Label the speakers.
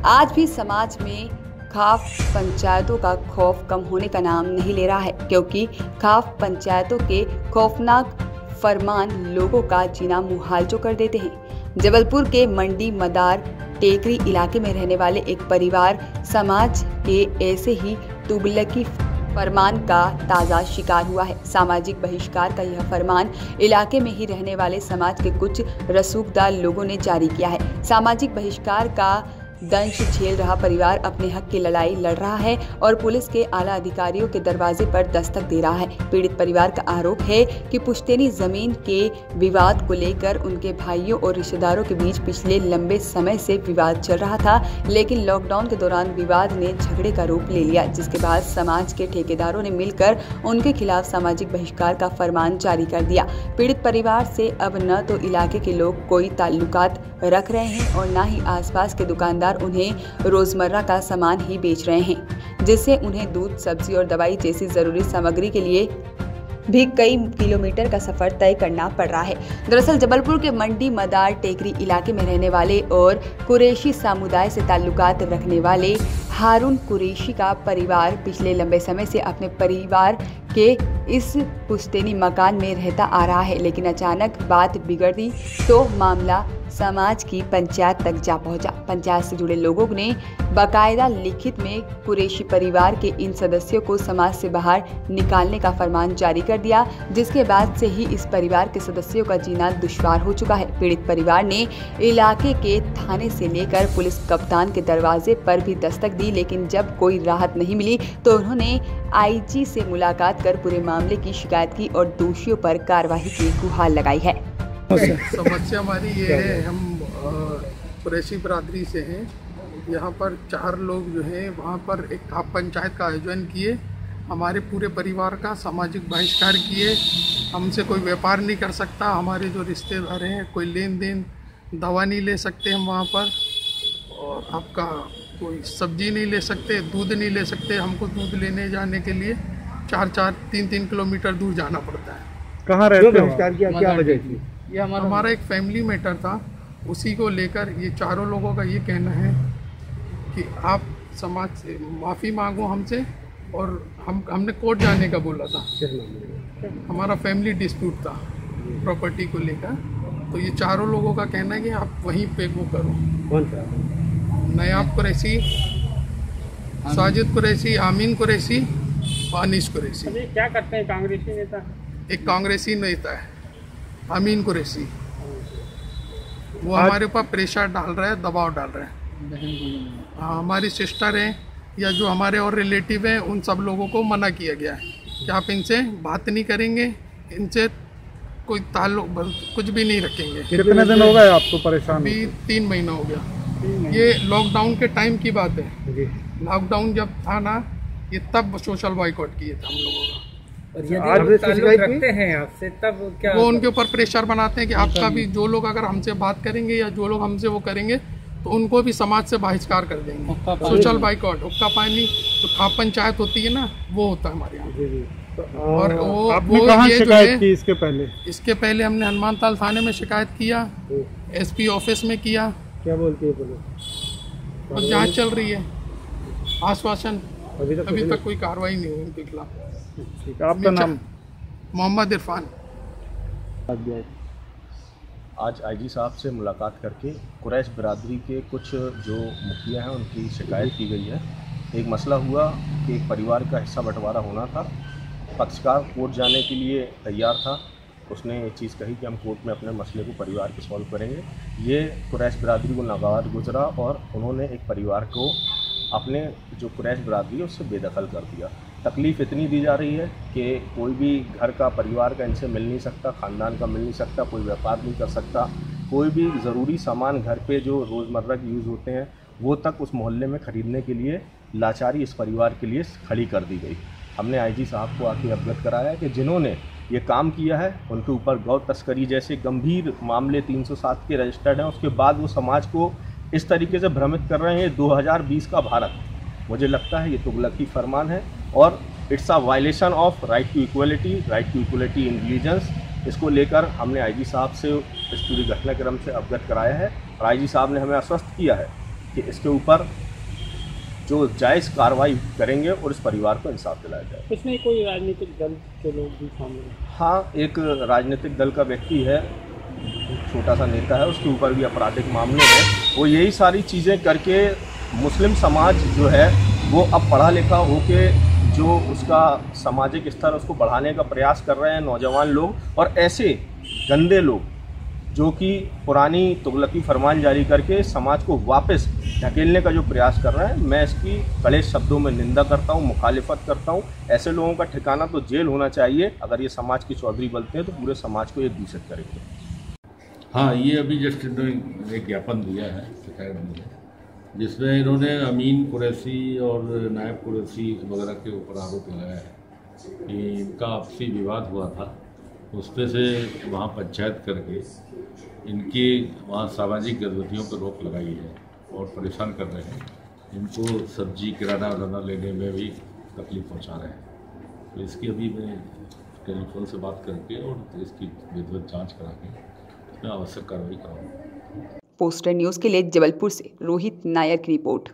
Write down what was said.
Speaker 1: आज भी समाज में खाफ पंचायतों का खौफ कम होने का नाम नहीं ले रहा है, क्योंकि खाफ पंचायतों के खौफनाक फरमान लोगों का जीना मुहाल जो कर देते हैं। जबलपुर के मंडी मदार टेकरी इलाके में रहने वाले एक परिवार समाज के ऐसे ही तुगलकी फरमान का ताज़ा शिकार हुआ है। सामाजिक बहिष्कार का यह फरमान इलाके में ही रहने वाले समाज के कुछ रसूखदार लोगों ने जारी किया है। सामाजिक बहिष्कार का दंश झेल रहा परिवार अपने हक की लड़ाई लड़ रहा है और पुलिस के आला अधिकारियों के दरवाजे पर दस्तक दे रहा है। पीड़ित परिवार का आरोप है कि पुश्तैनी जमीन के विवाद को लेकर उनके भाइयों और रिश्तेदारों के बीच पिछले लंबे समय से विवाद चल रहा था, लेकिन लॉकडाउन के दौरान विवाद ने झगड़े का रूप ले लिया, जिसके बाद समाज के ठेकेदारों ने मिलकर उनके खिलाफ सामाजिक बहिष्कार का फरमान जारी कर दिया। पीड़ित परिवार से अब न तो इलाके के लोग कोई ताल्लुकात रख रहे हैं और न ही आसपास के दुकानदार उन्हें रोजमर्रा का सामान ही बेच रहे हैं, जिससे उन्हें दूध, सब्जी और दवाई जैसी जरूरी सामग्री के लिए भी कई किलोमीटर का सफर तय करना पड़ रहा है। दरअसल जबलपुर के मंडी मदार टेकरी इलाके में रहने वाले और कुरैशी समुदाय से ताल्लुकात रखने वाले हारून कुरैशी का परिवार पिछले लंबे समय से अपने परिवार के इस पुश्तैनी मकान में रहता आ रहा है, लेकिन अचानक बात बिगड़ी तो मामला समाज की पंचायत तक जा पहुंचा। पंचायत से जुड़े लोगों ने बाकायदा लिखित में कुरैशी परिवार के इन सदस्यों को समाज से बाहर निकालने का फरमान जारी कर दिया, जिसके बाद से ही इस परिवार के सदस्यों का जीना दुश्वार हो चुका है। पीड़ित परिवार ने इलाके के थाने से लेकर पुलिस कप्तान के दरवाजे पर भी दस्तक दी, लेकिन जब कोई राहत नहीं मिली तो उन्होंने आईजी से मुलाकात कर पूरे मामले की शिकायत की और दोषियों पर कार्रवाई की गुहार लगाई है।
Speaker 2: समस्या हमारी ये है, हम कुरैशी बरादरी से हैं। यहाँ पर 4 लोग जो हैं वहाँ पर एक खाप पंचायत का आयोजन किए, हमारे पूरे परिवार का सामाजिक बहिष्कार किए। हमसे कोई व्यापार नहीं कर सकता, हमारे जो रिश्तेदार हैं कोई लेन देन दवा नहीं ले सकते हम वहाँ पर, और आपका कोई सब्जी नहीं ले सकते, दूध नहीं ले सकते। हमको दूध लेने जाने के लिए 3-3 किलोमीटर दूर जाना पड़ता है।
Speaker 3: कहाँ रहते हो? क्या वजह थी?
Speaker 2: ये हमारा एक फैमिली मैटर था, उसी को लेकर ये 4 लोगों का ये कहना है कि आप समाज से माफ़ी मांगो हमसे, और हमने कोर्ट जाने का बोला था। हमारा फैमिली डिस्प्यूट था प्रॉपर्टी को लेकर, तो ये 4 लोगों का कहना है कि आप वहीं पे वो करो।
Speaker 3: कौन सा?
Speaker 2: नयाब कुरैशी, साजिद कुरैशी, आमीन कुरैशी, अनीस कुरैशी।
Speaker 3: क्या करते हैं कांग्रेसी नेता?
Speaker 2: एक कांग्रेसी नेता है अमीन कुरैशी, वो हमारे ऊपर प्रेशर डाल रहा है, दबाव डाल रहा है। हमारी सिस्टर हैं या जो हमारे और रिलेटिव हैं, उन सब लोगों को मना किया गया है कि आप इनसे बात नहीं करेंगे, इनसे कोई ताल्लुक कुछ भी नहीं रखेंगे।
Speaker 3: कितने दिन हो गए आपको परेशान?
Speaker 2: अभी 3 महीना हो गया। ये लॉकडाउन के टाइम की बात है। लॉकडाउन जब था ना, ये तब सोशल बॉयकॉट किए थे हम लोगों का।
Speaker 3: रखते हैं आपसे तब क्या
Speaker 2: वो उनके ऊपर प्रेशर बनाते हैं कि आपका भी, जो लोग अगर हमसे बात करेंगे या जो लोग हमसे वो करेंगे तो उनको भी समाज से बहिष्कार कर देंगे। सोशल बाइकआउट, हुक्का पानी, जो खाप पंचायत होती है ना, वो होता है हमारे यहाँ। और वो
Speaker 3: कहाँ
Speaker 2: ये
Speaker 3: शिकायत की
Speaker 2: इसके पहले हमने हनुमान ताल थाने में शिकायत किया, SP ऑफिस में किया।
Speaker 3: क्या बोलती है पुलिस?
Speaker 2: और जाँच चल रही है, आश्वासन, अभी तक कोई कार्रवाई नहीं हुई उनके खिलाफ।
Speaker 3: आपका नाम?
Speaker 2: मोहम्मद इरफान।
Speaker 4: आज IG साहब से मुलाकात करके कुरैश बिरादरी के कुछ जो मुखिया हैं उनकी शिकायत की गई है। एक मसला हुआ कि एक परिवार का हिस्सा बंटवारा होना था, पक्षकार कोर्ट जाने के लिए तैयार था। उसने ये चीज़ कही कि हम कोर्ट में अपने मसले को परिवार के सॉल्व करेंगे। ये कुरैश बिरादरी को नागवार गुजरा और उन्होंने एक परिवार को अपने जो कुरैश बिरादरी है उससे बेदखल कर दिया। तकलीफ़ इतनी दी जा रही है कि कोई भी घर का, परिवार का इनसे मिल नहीं सकता, ख़ानदान का मिल नहीं सकता, कोई व्यापार नहीं कर सकता, कोई भी ज़रूरी सामान घर पे जो रोज़मर्रा के यूज़ होते हैं वो तक उस मोहल्ले में ख़रीदने के लिए लाचारी इस परिवार के लिए खड़ी कर दी गई। हमने IG साहब को आके अवगत कराया कि जिन्होंने ये काम किया है उनके ऊपर गौ तस्करी जैसे गंभीर मामले 307 के रजिस्टर्ड हैं। उसके बाद वो समाज को इस तरीके से भ्रमित कर रहे हैं। 2020 का भारत, मुझे लगता है ये तुगलकी फरमान है और it's a violation of right to equality in religions. इसको लेकर हमने IG साहब से इस पूरी घटनाक्रम से अवगत कराया है और IG साहब ने हमें आश्वस्त किया है कि इसके ऊपर जो जायज़ कार्रवाई करेंगे और इस परिवार को इंसाफ दिलाया जाए।
Speaker 3: इसमें कोई राजनीतिक दल के लोग भी शामिल हैं?
Speaker 4: हाँ, एक राजनीतिक दल का व्यक्ति है, छोटा सा नेता है, उसके ऊपर भी आपराधिक मामले हैं। वो यही सारी चीज़ें करके मुस्लिम समाज जो है वो अब पढ़ा लिखा होके जो उसका सामाजिक स्तर उसको बढ़ाने का प्रयास कर रहे हैं नौजवान लोग, और ऐसे गंदे लोग जो कि पुरानी तुगलकी फरमान जारी करके समाज को वापस ढकेलने का जो प्रयास कर रहे हैं, मैं इसकी कड़े शब्दों में निंदा करता हूं, मुखालिफत करता हूं। ऐसे लोगों का ठिकाना तो जेल होना चाहिए। अगर ये समाज की चौधरी बनते हैं तो पूरे समाज को ये दूषित करेंगे।
Speaker 5: हाँ, ये अभी जस्ट इन्होंने एक ज्ञापन दिया है शिकायत दी है, जिसमें इन्होंने अमीन कुरैशी और नायब कुरैशी वगैरह के ऊपर आरोप लगाया है कि इनका आपसी विवाद हुआ था, उस पर से वहाँ पंचायत करके इनकी वहाँ सामाजिक गतिविधियों पर रोक लगाई है और परेशान कर रहे हैं। इनको सब्जी किराना वाना लेने में भी तकलीफ पहुँचा रहे हैं। तो इसकी अभी मैं टेलीफोन से बात करके और इसकी विधिवत जाँच करा के इसमें आवश्यक कार्रवाई कराऊँगा।
Speaker 1: पोस्टर न्यूज़ के लिए जबलपुर से रोहित नायर की रिपोर्ट।